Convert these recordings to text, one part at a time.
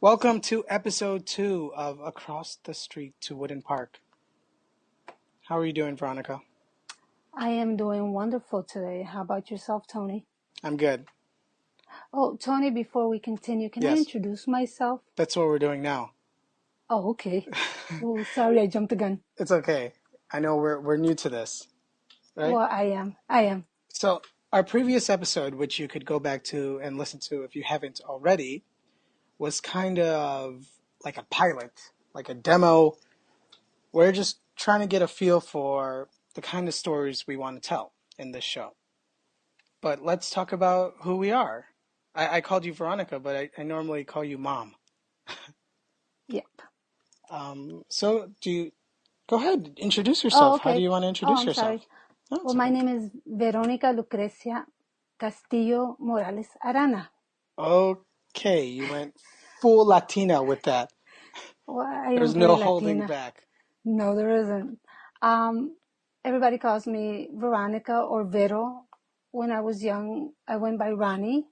Welcome to episode 2 of Across the Street to Wooden Park. How are you doing, Veronica? I am doing wonderful today. How about yourself, Tony? I'm good. Oh, Tony, before we continue, can I Yes, introduce myself? that's what we're doing now. Oh, okay. Oh, sorry, I jumped the gun. It's okay. I know we're new to this, right? Well, I am. So, our previous episode, which you could go back to and listen to if you haven't already, was kind of like a pilot, like a demo. We're just trying to get a feel for the kind of stories we want to tell in this show. But let's talk about who we are. I called you Veronica, but I normally call you Mom. Yep. So go ahead, introduce Oh, yourself. How do okay. you want to Oh, introduce I'm yourself? sorry. No, Well, it's my okay. name is Veronica Lucrecia Castillo Morales Arana. Okay, you went full Latina with that. Well, I am There's very no holding Latina. back. No, there isn't. Everybody calls me Veronica or Vero. When I was young, I went by Rani.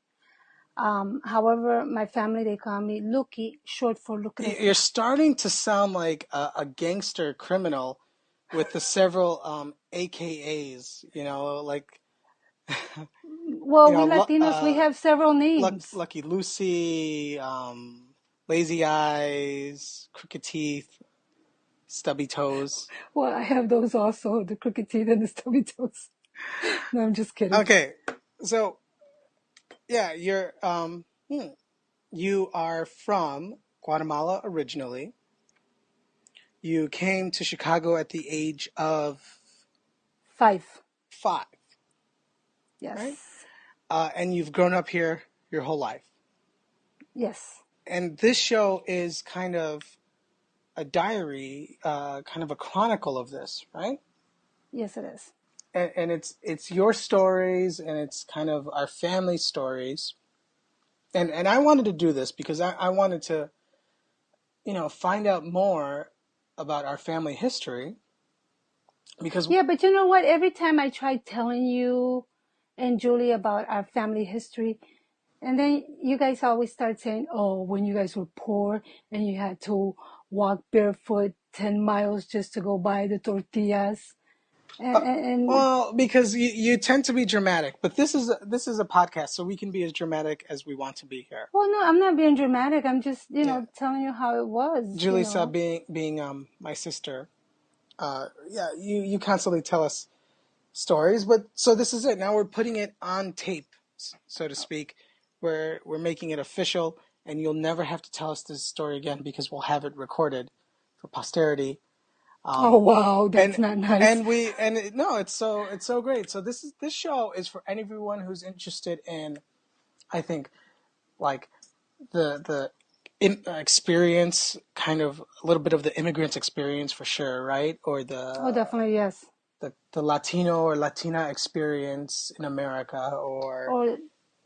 However, my family, they call me Lucky, short for You're Lucrecia. starting to sound like a gangster criminal with the several AKAs, like Well, we Latinos, we have several names. Lucky Lucy, Lazy Eyes, Crooked Teeth, Stubby Toes. Well, I have those also, the crooked teeth and the stubby toes. No, I'm just kidding. Okay, so yeah, you are from Guatemala originally. You came to Chicago at the age of 5. 5, right? Yes. And you've grown up here your whole life. Yes. And this show is kind of a diary, kind of a chronicle of this, right? Yes, it is. And it's your stories, and it's kind of our family stories. And I wanted to do this because I wanted to, find out more about our family history. Because Yeah, but you know what? Every time I try telling you and Julie about our family history, and then you guys always start saying, oh, when you guys were poor and you had to walk barefoot 10 miles just to go buy the tortillas. And well, because you tend to be dramatic, but this is a podcast, so we can be as dramatic as we want to be here. well, no, I'm not being dramatic. I'm just, Yeah, telling you how it was, Julissa being my sister, yeah, you constantly tell us stories, but so this is it. Now we're putting it on tape, so to speak. We're making it official, and you'll never have to tell us this story again because we'll have it recorded for posterity. Oh, wow, that's And not nice. no, it's so great. So this show is for everyone who's interested in, I think, like the experience, kind of a little bit of the immigrant's experience for sure, right? Or Oh, definitely, yes. the Latino or Latina experience in America, or Or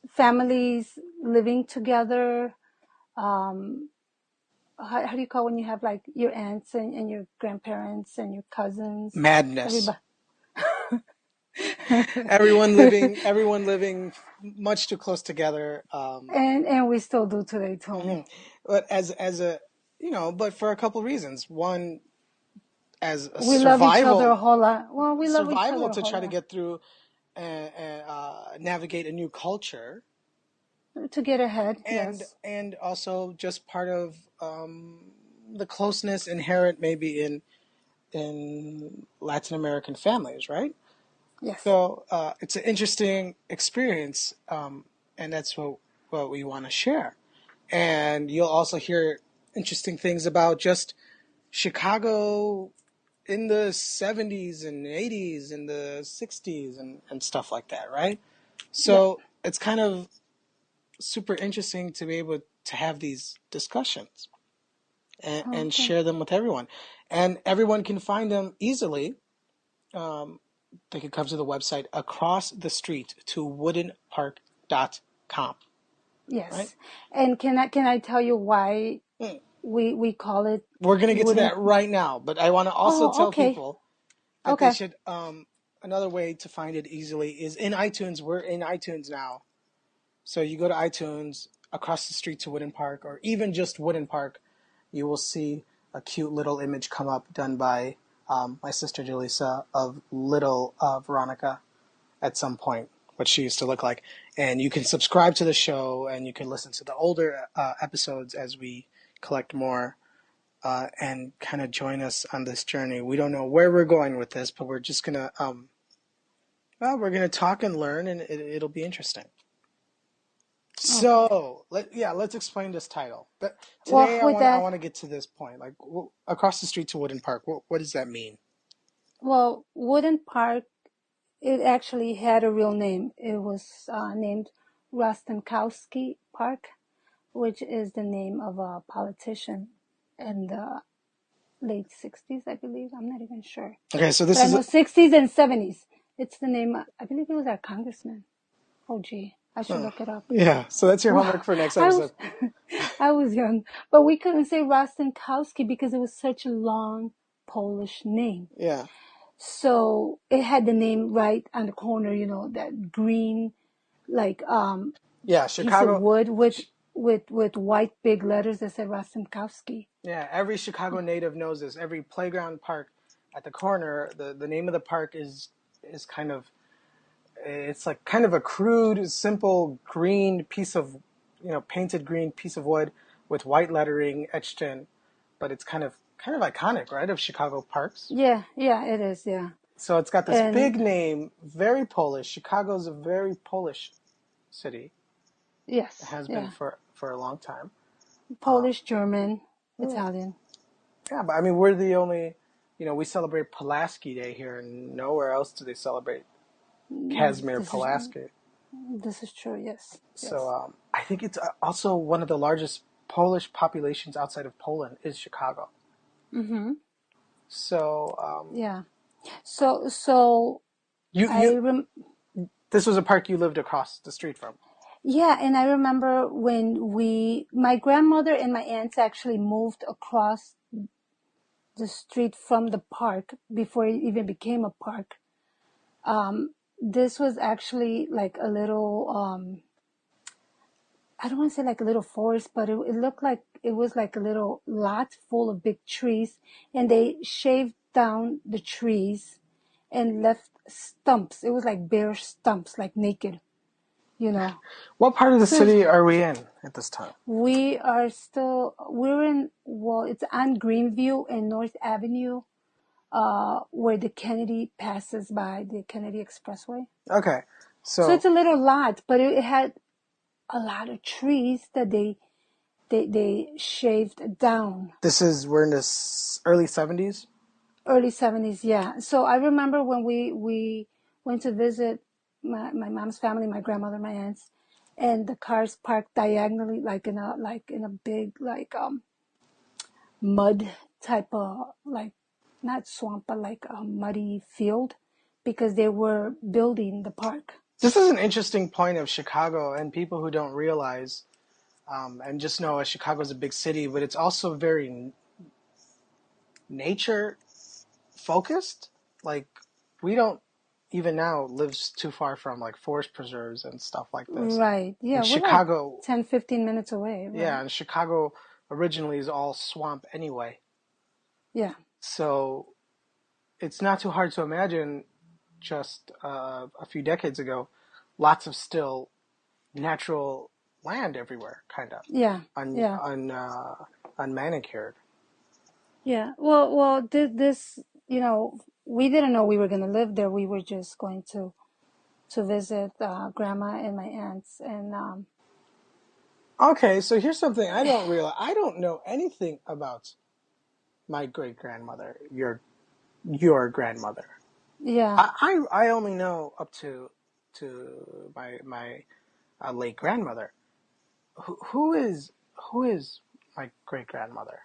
families living together. How do you call when you have like your aunts and your grandparents and your cousins? madness. Everybody. Everyone living much too close together. And we still do today, Tony. But as a but for a couple of reasons. One, as a We love each other a survival whole lot. Well, we love each other survival a to whole try to lot. get through and navigate a new culture, To get ahead, and yes. and also just part of the closeness inherent maybe in Latin American families, right? Yes. So it's an interesting experience, and that's what we want to share. And you'll also hear interesting things about just Chicago in the 70s and 80s and the 60s and stuff like that, right? Yep. So it's kind of super interesting to be able to have these discussions and Okay. share them with everyone. And everyone can find them easily. They can come to the website across the street to woodenpark.com. Yes. Right? And can I tell you why Mm. we call it We're going to get to wooden? that right now, but I want to also Oh, tell okay. people that they Okay. should, another way to find it easily is in iTunes. We're in iTunes now. So you go to iTunes, across the street to Wooden Park, or even just Wooden Park, you will see a cute little image come up done by my sister Jaleesa of little Veronica at some point, what she used to look like. And you can subscribe to the show and you can listen to the older episodes as we collect more and kind of join us on this journey. We don't know where we're going with this, but we're just gonna we're gonna talk and learn, and it'll be interesting. Okay. So let's explain this title. But Well, today with I that, want to get to this point. Like across the street to Wooden Park. What does that mean? well, Wooden Park, it actually had a real name. It was named Rostenkowski Park, which is the name of a politician in the late 60s, I believe. I'm not even sure. Okay, so But this I is know 60s and 70s. It's the name, I believe it was our congressman. Oh, gee, I should look it up. yeah. So that's your Well, homework for next I was, episode. I was young, but we couldn't say Rostenkowski because it was such a long Polish name. Yeah. So it had the name right on the corner, that green, like Yeah, piece of Chicago. wood with white big letters that said Rostenkowski. Yeah, every Chicago native knows this. Every playground park at the corner, the name of the park is kind of it's like kind of a crude, simple green piece of painted green piece of wood with white lettering etched in, but it's kind of iconic, right, of Chicago parks. Yeah, yeah, it is, yeah. So it's got this And big name, very Polish. Chicago's a very Polish city. It yes, has been yeah. for a long time. Polish, German, Yeah, Italian. yeah, but I mean, we're the only, we celebrate Pulaski Day here, and nowhere else do they celebrate Kazimierz This is Pulaski. this is true, yes. So Yes. I think it's also one of the largest Polish populations outside of Poland is Chicago. Mhm. So Yeah. So you I you this was a park you lived across the street from. yeah, and I remember when my grandmother and my aunts actually moved across the street from the park before it even became a park. This was actually like a little, I don't want to say like a little forest, but it looked like it was like a little lot full of big trees, and they shaved down the trees and left stumps. It was like bare stumps, like naked, you know. What part of the So city are we in at this time? we're in, well, it's on Greenview and North Avenue, where the Kennedy passes by, the Kennedy Expressway. Okay, So so it's a little lot, but it had a lot of trees that they shaved down. we're in the early 70s. Early 70s, yeah. So I remember when we went to visit my mom's family, my grandmother, my aunts, and the cars parked diagonally, like in a big, like mud type of, like, not swamp, but like a muddy field, because they were building the park. This is an interesting point of Chicago and people who don't realize and just know Chicago's a big city, but it's also very nature focused. Like we don't even now live too far from like forest preserves and stuff like this. Right. And Yeah, we're like Chicago, 10-15 minutes away, yeah, right? and Chicago originally is all swamp anyway. Yeah. So it's not too hard to imagine just a few decades ago, lots of still natural land everywhere, kind of Yeah. Yeah. unmanicured. Yeah. Well, this, we didn't know we were going to live there. We were just going to visit grandma and my aunts, and Okay, so here's something I don't realize. I don't know anything about my great grandmother, your grandmother. yeah. I only know up to my late grandmother. Who is my great grandmother?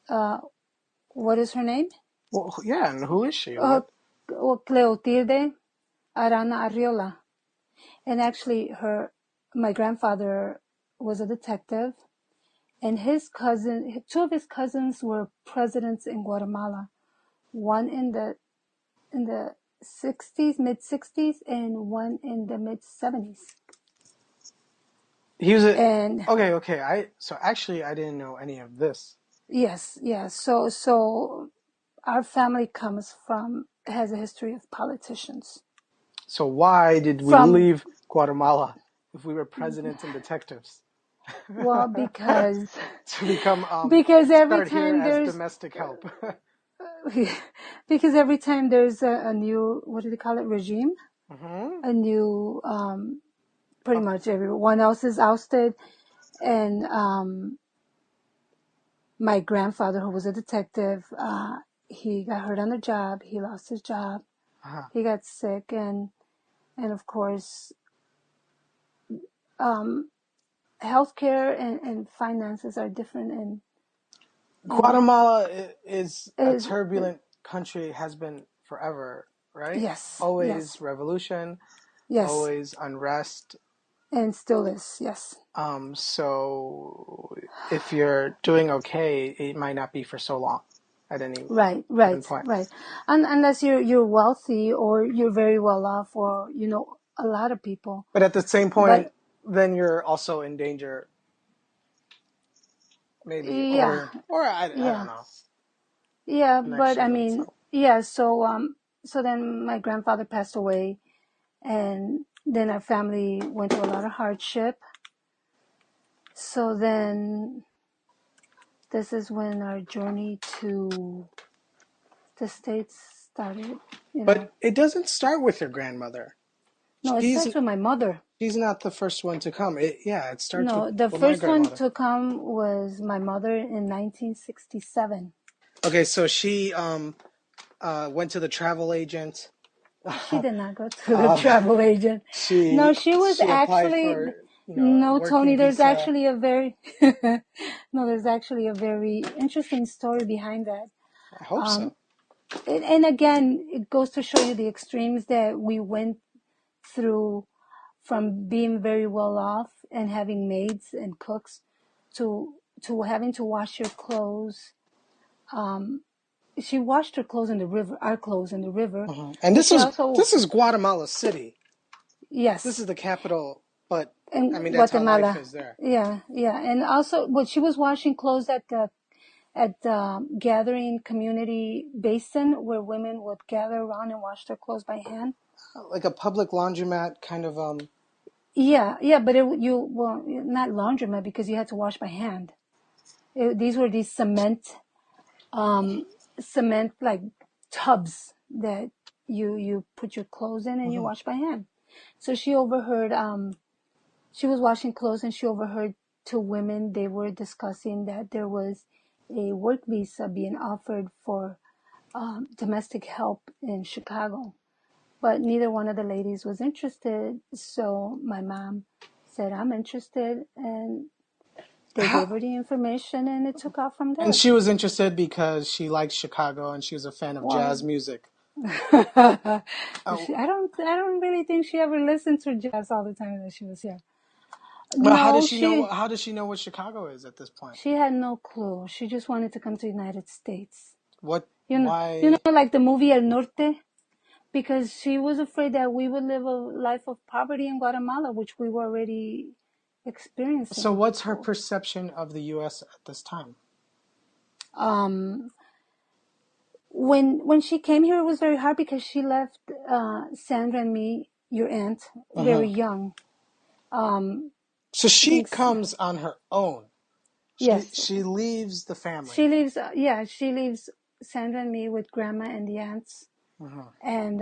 Uh, what is her name? Well, yeah, and who is she? Uh, What? Cleotilde Arana Arriola. And actually, my grandfather was a detective, and two of his cousins were presidents in Guatemala. One in the 60s, mid 60s, and one in the mid 70s. He was a And okay. So actually I didn't know any of this. yes, yes. So our family has a history of politicians. So why did we From leave Guatemala if we were presidents and detectives well, to become because every start here time as there's domestic help? because every time there's a new, what do they call it, regime, Hmm. a new pretty much everyone else is ousted. And my grandfather, who was a detective, he got hurt on the job. He lost his job. Uh-huh. He got sick, and of course, um, healthcare and finances are different. And Guatemala is a is turbulent country, has been forever, right? yes, Always yes, revolution, yes, always unrest. and still is, yes. So if you're doing okay, it might not be for so long at any Right, given right, point. right. Unless you're wealthy or you're very well off, or a lot of people. But at the same point, But then you're also in danger, maybe, yeah, I don't yeah, know. yeah. But I Connections and mean, so. yeah. So then my grandfather passed away, and then our family went through a lot of hardship. So then this is when our journey to the States started. But it doesn't start with your grandmother. No, it She's starts with my mother. she's not the first one to come. It starts with No, the my first one grandmother. to come was my mother in 1967. Okay, so she went to the travel agent. She did not go to the um, travel agent. No, she she was she applied actually, for no, working Tony, there's visa. actually a very, no, there's actually a very interesting story behind that. I hope Um, so. and again, it goes to show you the extremes that we went through, from being very well off and having maids and cooks to having to wash your clothes. She washed her clothes in the river, our clothes in the river, And but she also, this is Guatemala City. This yes, is the capital, but I in mean that's how life Guatemala. is there. Yeah, yeah, and also, but she was washing clothes at the gathering community basin where women would gather around and wash their clothes by hand. Like a public laundromat kind of Yeah, yeah, but well, not laundromat, because you had to wash by hand. These were these cement like tubs that you put your clothes in and you wash by hand. So she overheard. She was washing clothes and she overheard two women. They were discussing that there was a work visa being offered for domestic help in Chicago, but neither one of the ladies was interested. So my mom said, "I'm interested," and they gave how, her the information, and it took off from and there. she was interested because she liked Chicago and she was a fan of Well, jazz music. Oh, I don't really think she ever listened to jazz all the time that she was here. well, how No, does she know? she How does she know what Chicago is at this point? she had no clue. She just wanted to come to the United States. What? You Why? know, like the movie El Norte, because she was afraid that we would live a life of poverty in Guatemala, which we were already So, experiencing what's her before. perception of the U.S. at this time? Um, when she came here, it was very hard because she left Sandra and me, your aunt, very young. Um, So I she think comes on her own. yes, She leaves the family. she leaves. Yeah, she leaves Sandra and me with grandma and the aunts, and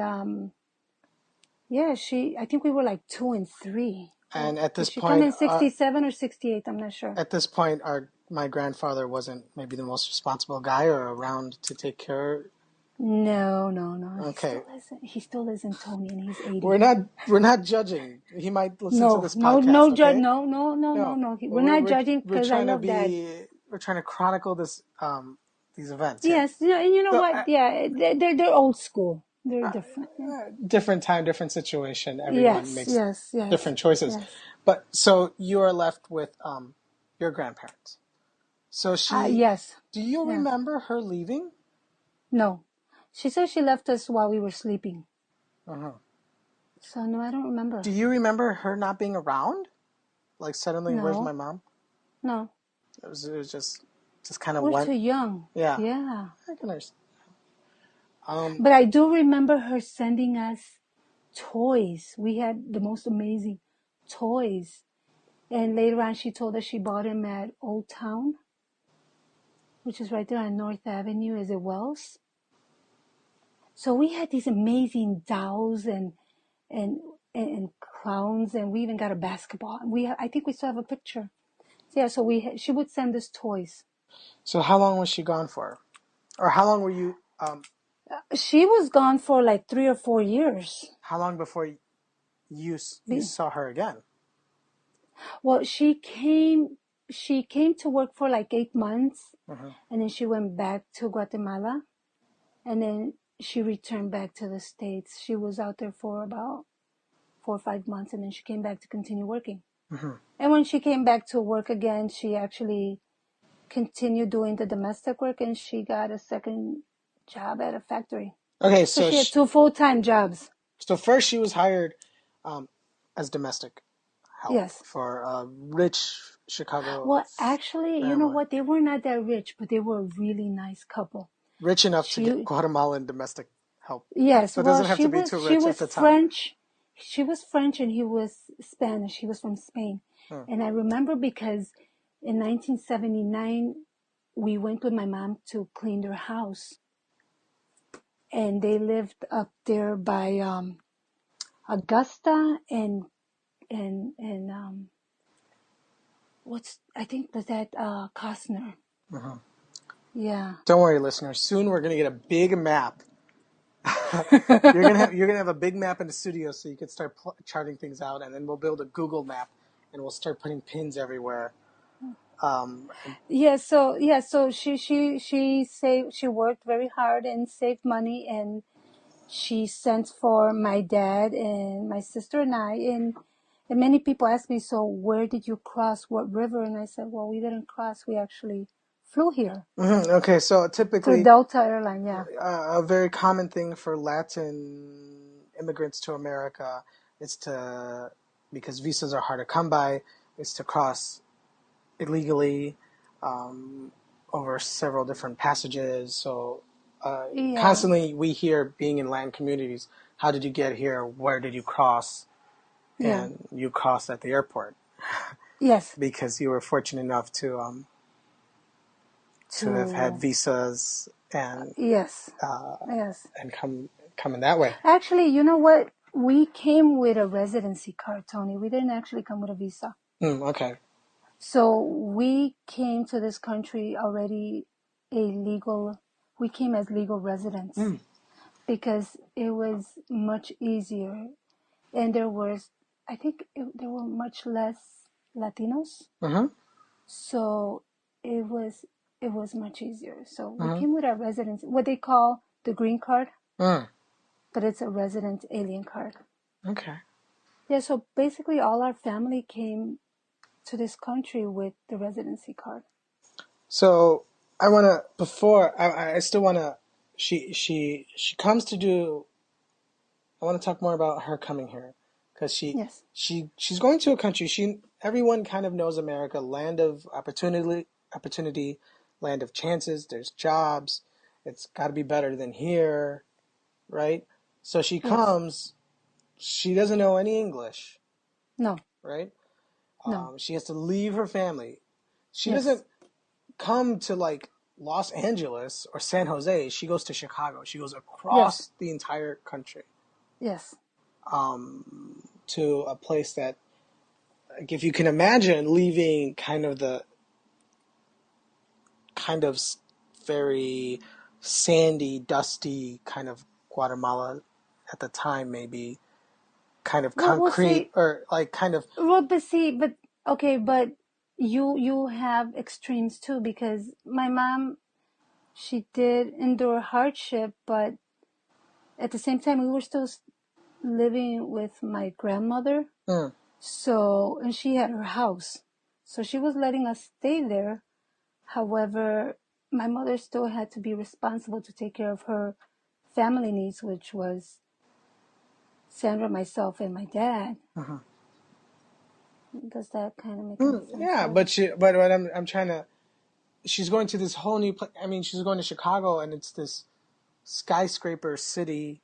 yeah, I think we were like 2 and 3. And at Did this she come point, in 67 or 68? I'm not sure. our my grandfather wasn't maybe the most responsible guy or around to take care. No, no, no. He Okay, still isn't. He still isn't Tony, and he's 80. we're not judging. He might listen to No, this no, podcast. no, judge. Okay, No, no, no, no, no, no. but We're not judging we're because I trying to love Dad. chronicle this these events here. Yes, yeah, and you know So what? Yeah, they're old school. They're different. Yeah. different time, different situation. Everyone Yes, makes yes, yes, different choices. yes. But so you are left with your grandparents. So Yes, do you yeah. remember her leaving? No, she said she left us while we were sleeping. Uh-huh. So no, I don't remember. Do you remember her not being around? Like suddenly, where's my No, mom? no. It was just kind of We're went. too young. Yeah, Yeah. I can understand. But I do remember her sending us toys. We had the most amazing toys. And later on, she told us she bought them at Old Town, which is right there on North Avenue. Is it Wells? So we had these amazing dolls and and clowns, and we even got a basketball. I think we still have a picture. Yeah, so she would send us toys. So how long was she gone for, or how long were you? She was gone for like 3 or 4 years. How long before you saw her again? Well, she came to work for like 8 months, Hmm. and then she went back to Guatemala, and then she returned back to the States. She was out there for about 4 or 5 months, and then she came back to continue working. Hmm. And when she came back to work again, she actually continued doing the domestic work, and she got a second job at a factory. Okay, So she had 2 full-time jobs. so first she was hired um, as domestic help Yes. for a rich Chicago Well, actually, you know family, what? They were not that rich, but they were a really nice couple. rich enough to get She, Guatemalan domestic help. yes, So it well, doesn't have she to be was too she rich at was the time. French. She was French and he was Spanish. He was from Spain. Hmm. And I remember because in 1979 we went with my mom to clean their house, and they lived up there by Augusta and what's I think was that Costner. Hmm. Yeah. Don't worry, listeners. Soon we're gonna get a big map. You're gonna have a big map in the studio, so you can start charting things out, and then we'll build a Google map, and we'll start putting pins everywhere. And, So she saved. She worked very hard and saved money, and she sent for my dad and my sister and I. And many people ask me, so where did you cross? What river? And I said, well, we didn't cross. We actually flew here okay, so through typically, Delta Airline. Yeah. a very common thing for Latin immigrants to America is to, because visas are hard to come by, is to cross illegally um, over several different passages. So Yeah. constantly we hear, being in Latin communities, how did you get here? Where did you cross? Yeah. And you crossed at the airport Yes. because you were fortunate enough to have had To visas and yes. uh, Yes. and come in that way. Actually, you know what? We came with a residency card, Tony. We didn't actually come with a visa. Okay. So we came to this country already we came as legal residents because it was much easier. And there were much less Latinos. Mm-hmm. So it was, it was much easier. So we Mm-hmm. came with our residence, what they call the green card, Mm. but it's a resident alien card. Okay. Yeah. So basically all our family came to this country with the residency card. So I want to, before I still want to, she comes to do, I want to talk more about her coming here, because Yes. she's going to a country, everyone kind of knows America, land of opportunity, land of chances, there's jobs, it's got to be better than here, right? So she Yes. comes, she doesn't know any English, No. right? No. She has to leave her family. She Yes. doesn't come to like Los Angeles or San Jose. She goes to Chicago. She goes Yes. across the entire country Yes. to a place that, like, if you can imagine leaving kind of very sandy, dusty kind of Guatemala at the time, maybe kind of Well, we'll concrete, see. or like kind of. Well, but see, but okay, but you have extremes too, because my mom, she did endure hardship, but at the same time we were still living with my grandmother. Mm. So, and she had her house, so she was letting us stay there. However, my mother still had to be responsible to take care of her family needs, which was Sandra, myself, and my dad. Mm-hmm. Does that kind of make any sense? Yeah, Or but what I'm trying to, she's going to this whole new place. I mean, she's going to Chicago, and it's this skyscraper city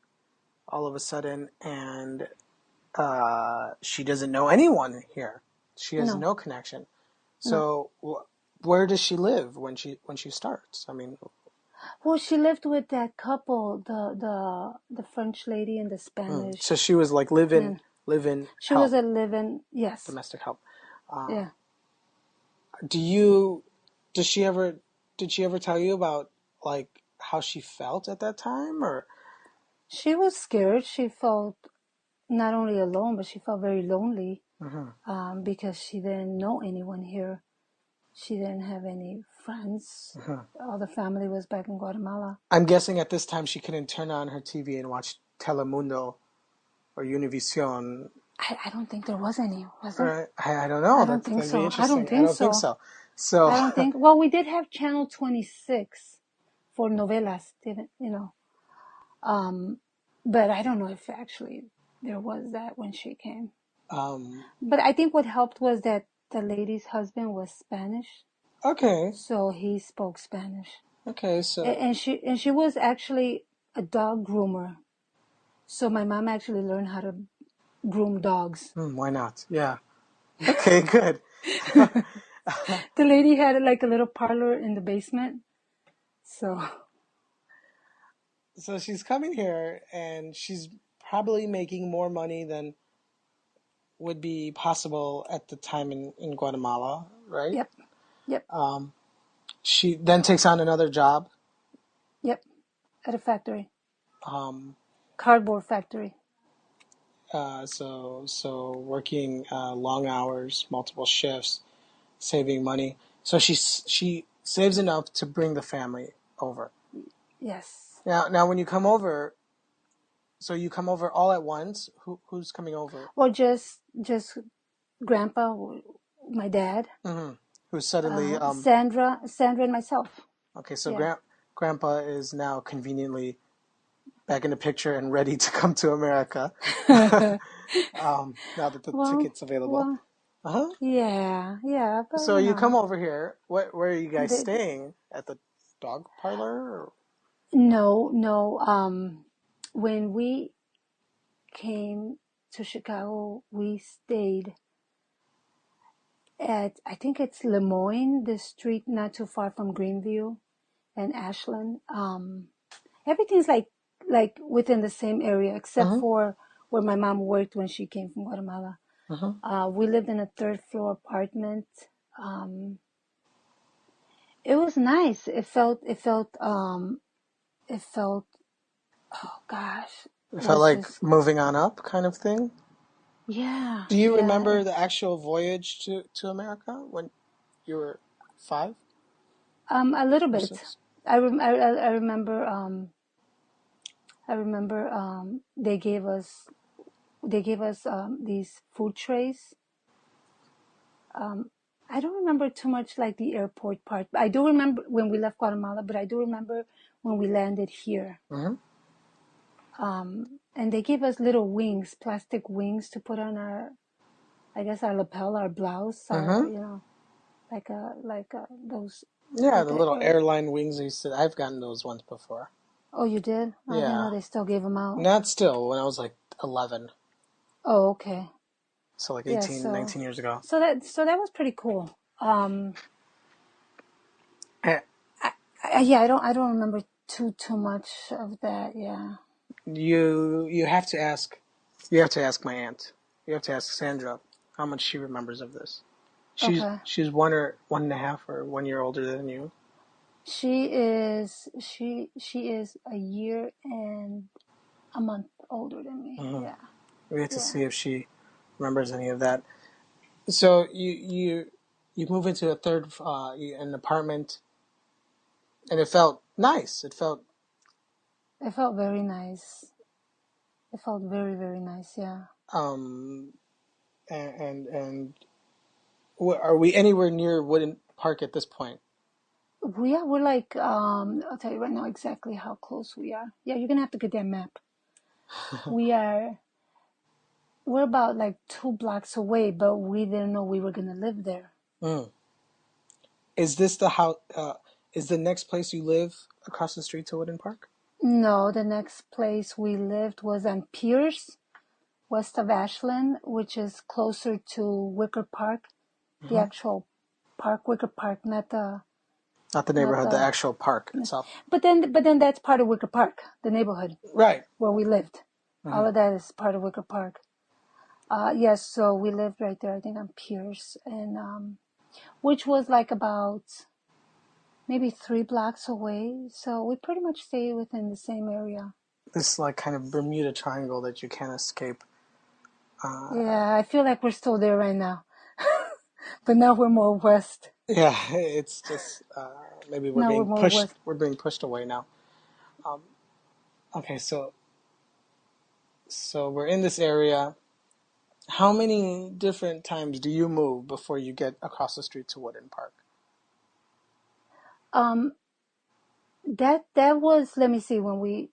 all of a sudden, and she doesn't know anyone here. She has no, no connection. no. So where does she live when she starts? I mean, Well, she lived with that couple, the French lady and the so Spanish she was like man. live-in She was help, a living, yes, domestic help. yeah. Do you, does she ever, did she ever tell you about like how she felt at that time, or? She was scared. She felt not only alone, but she felt very lonely Mhm. because she didn't know anyone here. She didn't have any friends. All the family was back in Guatemala. I'm guessing at this time she couldn't turn on her TV and watch Telemundo or Univision. I don't think there was any, was there? Right? I don't know. I don't think That'd be so. I don't interesting. I think don't think so. so. So, I don't think. Well, we did have Channel 26 for novelas, didn't you know? But I don't know if actually there was that when she came. um, But I think what helped was that the lady's husband was Spanish, okay, so he spoke Spanish, okay. So, and she was actually a dog groomer. So my mom actually learned how to groom dogs. why not? Yeah. Okay, good. The lady had like a little parlor in the basement. So, So she's coming here, and she's probably making more money than would be possible at the time in Guatemala, right? yep, yep, She then takes on another job. yep, at a factory, Um, cardboard factory. so working long hours, multiple shifts, saving money. So she saves enough to bring the family over. Yes. Now when you come over, so you come over all at once. Who's coming over? Well, just grandpa, my dad, hmm Who's suddenly Sandra and myself. okay? So Yeah. grandpa is now conveniently back in the picture and ready to come to America. Now that the well, ticket's available. well, Uh-huh. yeah, but So you come over here. Where are you guys the, staying? At the dog parlor? Or? no, no. When we came to Chicago, we stayed at, I think it's Lemoyne, the street not too far from Greenview and Ashland. Everything's like within the same area except Mm-hmm. for where my mom worked when she came from Guatemala. Mm-hmm. We lived in a third floor apartment. Um, it was nice. It felt, oh gosh, It it felt was like just, moving on up, kind of thing. yeah, Do you yeah. remember the actual voyage to America when you were 5 A little or bit. 6? I remember. I remember. They gave us these food trays. I don't remember too much like the airport part. I do remember when we left Guatemala, but I do remember when we landed here. Mm-hmm. And they gave us little wings, plastic wings to put on our, I guess our lapel, our blouse, our, Mm-hmm. those, Yeah, like the a little air. airline wings. I've gotten those ones before. Oh, you did? I didn't Yeah, know they still gave them out. not still when I was like 11, Oh, okay. so like Yeah. 18, So, 19 years ago. so that was pretty cool. Eh, Yeah, I don't remember too much of that. Yeah. You have to ask. You have to ask my aunt. You have to ask Sandra how much she remembers of this. Okay. She's 1.5 or 1 year older than you. She is a year and a month older than me. hmm Yeah. We have to Yeah. see if she remembers any of that. So you move into a third an apartment, and it felt nice. It felt It felt very nice. It felt very, very nice. Yeah. um and are we anywhere near Wooden Park at this point? We're like, I'll tell you right now exactly how close we are. Yeah, you're gonna have to get that map. We are we're about like 2 blocks away, but we didn't know we were gonna live there. Mm. Is this the house? Is the next place you live across the street to Woodland Park? No, the next place we lived was on Pierce, west of Ashland, which is closer to Wicker Park, the Hmm. actual park, Wicker Park, not the Not the not neighborhood, the the. actual park itself. But then that's part of Wicker Park, the neighborhood Right. where we lived. Hmm. All of that is part of Wicker Park. Yes, so we lived right there, I think on Pierce, and which was like about maybe 3 blocks away. So we pretty much stayed within the same area. This like kind of Bermuda Triangle that you can't escape. Yeah, I feel like we're still there right now, but now we're more west. Yeah, it's just maybe we're Now we're being more pushed. west. We're being pushed away now. Okay, so we're in this area. How many different times do you move before you get across the street to Woodland Park? Um, that was, let me see, when we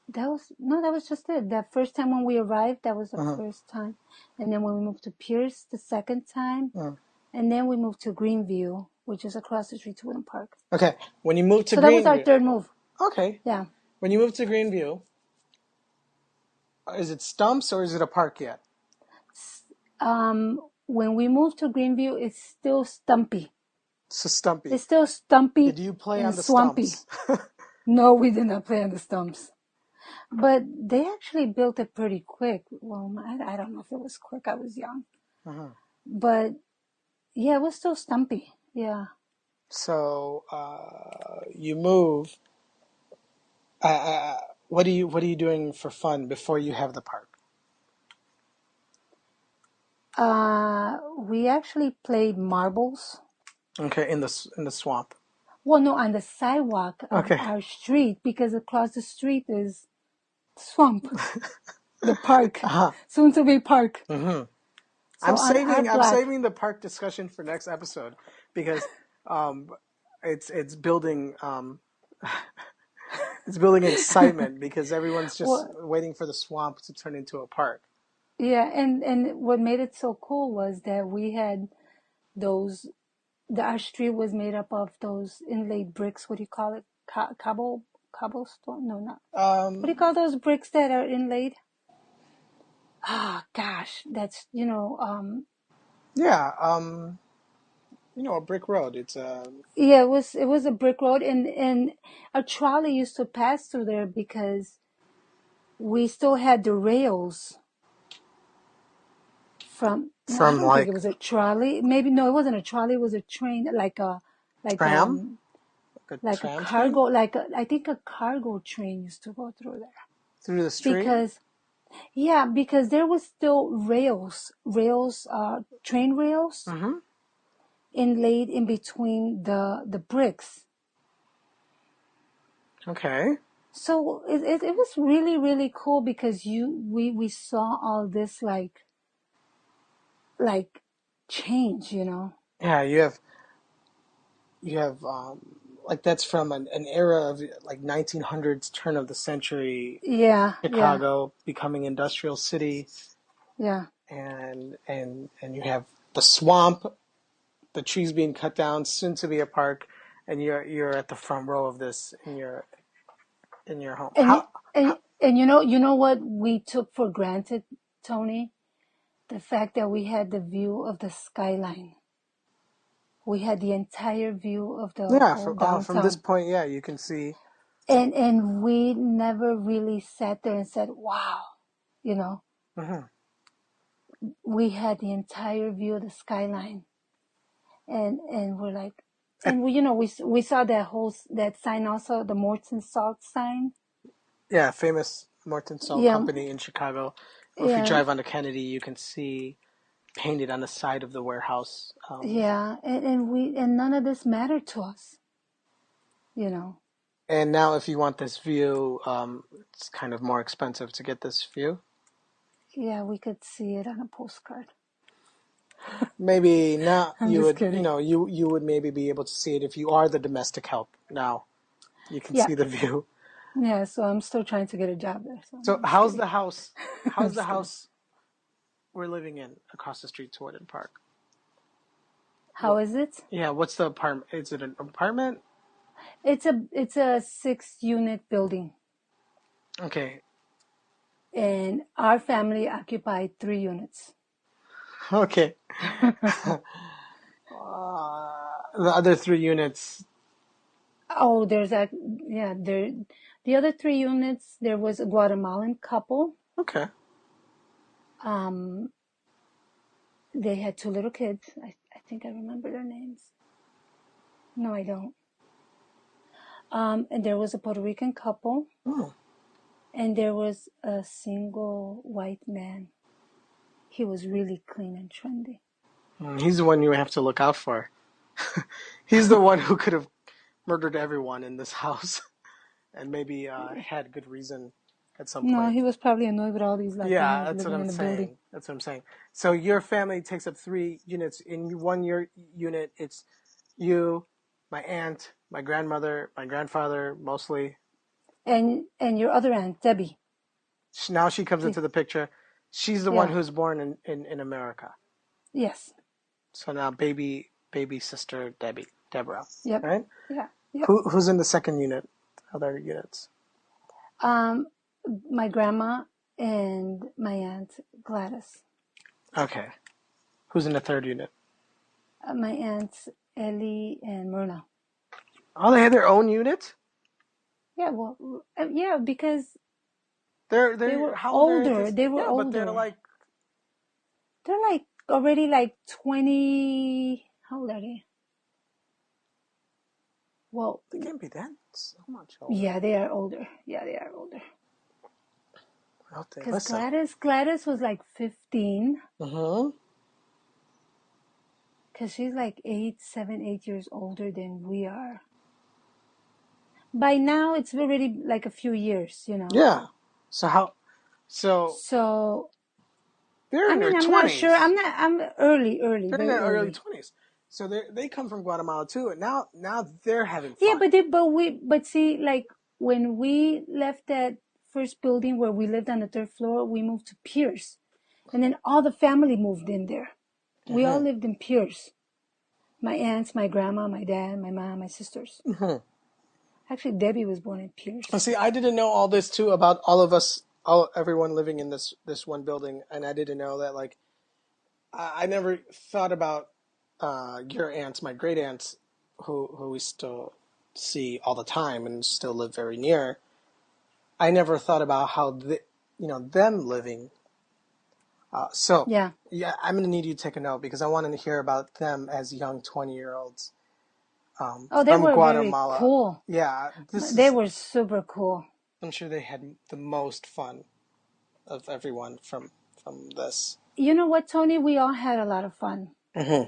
that was no, that was just it. That first time when we arrived, that was the Uh-huh. first time, and then when we moved to Pierce, the second time, Uh, and then we moved to Greenview, which is across the street to Woodland Park. okay, when you move to So that was our Greenview, third move. okay, Yeah. when you move to Greenview, is it Stumps or is it a park yet? When we moved to Greenview, it's still stumpy. So Stumpy. It's still stumpy Did you play and on the swampy. stumps? No, we did not play on the stumps. But they actually built it pretty quick. Well, I don't know if it was quick. I was young. Uh-huh. But yeah, it was still stumpy. Yeah. So you move. What are you doing for fun before you have the park? We actually played marbles. Okay, in the swamp. Well, no, on the sidewalk of Okay. our street, because across the street is swamp, the park, Uh-huh. soon to be park. Mm-hmm. So on our I'm block, saving the park discussion for next episode because um, it's building it's building excitement because everyone's just well, waiting for the swamp to turn into a park. yeah, and what made it so cool was that we had those. Our street was made up of those inlaid bricks. What do you call it? Cobblestone? No, not. What do you Um, call those bricks that are inlaid? Ah, gosh, that's yeah, a brick road. It's yeah, it was a brick road, and a trolley used to pass through there because we still had the rails from. No, I from don't think it like was a trolley. Maybe no, it wasn't a trolley. It was a train, like tram, um like a like a tram train cargo, I think a cargo train used to go through there through the street. because yeah, because there was still rails, train rails Mm-hmm. inlaid in between the bricks. Okay. So it was really really cool because we saw all this like change, you know. Yeah, you have like that's from an era of like 1900s turn of the century Yeah, yeah, Chicago becoming industrial city, yeah. and you have the swamp, the trees being cut down, soon to be a park, and you're at the front row of this in your home. And How, y- and you know what we took for granted, Tony? The fact that we had the view of the skyline. We had the entire view of the yeah, whole from this downtown. point, yeah, you can see. And we never really sat there and said, "Wow," you know. Mhm. We had the entire view of the skyline, and we're like, At, and we saw that sign also, the Morton Salt sign. yeah, famous Morton Salt Yeah, Company in Chicago. If you yeah, drive onto Kennedy, you can see painted on the side of the warehouse. yeah, and none of this mattered to us, you know. And now, if you want this view, it's kind of more expensive to get this view. Yeah, we could see it on a postcard. Maybe now I'm you just would, kidding. you would maybe be able to see it if you are the domestic help. Now you can Yeah, see the view. yeah. So I'm still trying to get a job there. So So I'm just how's kidding. the house? I'm How's the just kidding. house we're living in across the street to Woodland Park. How is it? Yeah, what's the apartment? Is it an apartment? It's a 6-unit building, Okay. and our family occupied 3 units. Okay. The other 3 units. Oh, there's that. Yeah, the other 3 units. There was a Guatemalan couple. Okay. They had 2 little kids. I think I remember their names. No, I don't. And there was a Puerto Rican couple. Oh. And there was a single white man. He was really clean and trendy. He's the one you have to look out for. He's the one who could have murdered everyone in this house and maybe had good reason at some point. No, he was probably annoyed with all these Latinos Yeah, that's what living I'm in the saying. building. That's what I'm saying. So your family takes up 3 units. In one unit, it's you, my aunt, my grandmother, my grandfather, mostly. And your other aunt, Debbie. Now she comes into the picture. She's the one who's born in America. Yes. So now baby sister Deborah. Yep. Right? Yeah. Yep. Who's in the second unit? Other units? My grandma and my aunt Gladys. Okay. Who's in the third unit? My aunts Ellie and Myrna. Oh, they have their own unit? Yeah, well, yeah, because they were how old older. They were older. But they're like already like 20. How old are they? Well, they can't be that so much older. Yeah, they are older. Yeah, they are older. Because Gladys was like 15. Because she's like 8 years older than we are. By now, it's already like a few years, you know. Yeah. So they're in their 20s. I'm not sure. I'm early. They're in their early 20s. So they come from Guatemala too, and now they're having fun. Yeah, but see, like when we left that first building where we lived on the 3rd floor, we moved to Pierce, and then all the family moved in there. We all lived in Pierce. My aunts, my grandma, my dad, my mom, my sisters. Actually, Debbie was born in Pierce. See, I didn't know all this too about all of us, everyone living in this one building, and I didn't know that. Like, I never thought about your aunts, my great aunts, who we still see all the time and still live very near. I never thought about how them living. Yeah, I'm gonna need you to take a note because I wanted to hear about them as young 20-year-olds. They were Guatemala. Very cool. Yeah, they were super cool. I'm sure they had the most fun of everyone from this. You know what, Tony? We all had a lot of fun.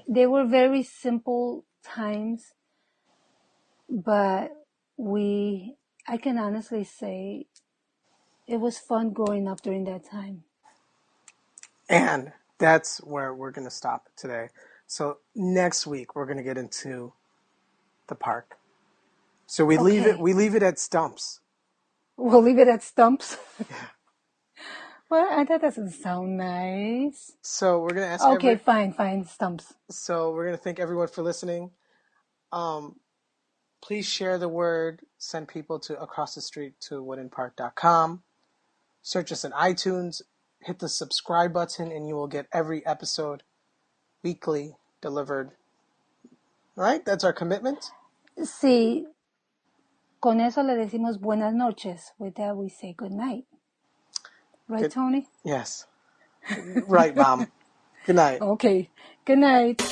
They were very simple times, but I can honestly say it was fun growing up during that time. And that's where we're going to stop today. So next week we're going to get into the park. So we leave it at Stumps. We'll leave it at Stumps. Well, I thought that doesn't sound nice. So we're going to ask Okay, fine, Stumps. So we're going to thank everyone for listening. Please share the word. Send people to across the street to woodenpark.com. Search us in iTunes. Hit the subscribe button and you will get every episode weekly delivered. All right? That's our commitment. Sí. Con eso le decimos buenas noches. With that, we say good night. Right, Tony? Yes. Right, Mom. Good night. Okay. Good night.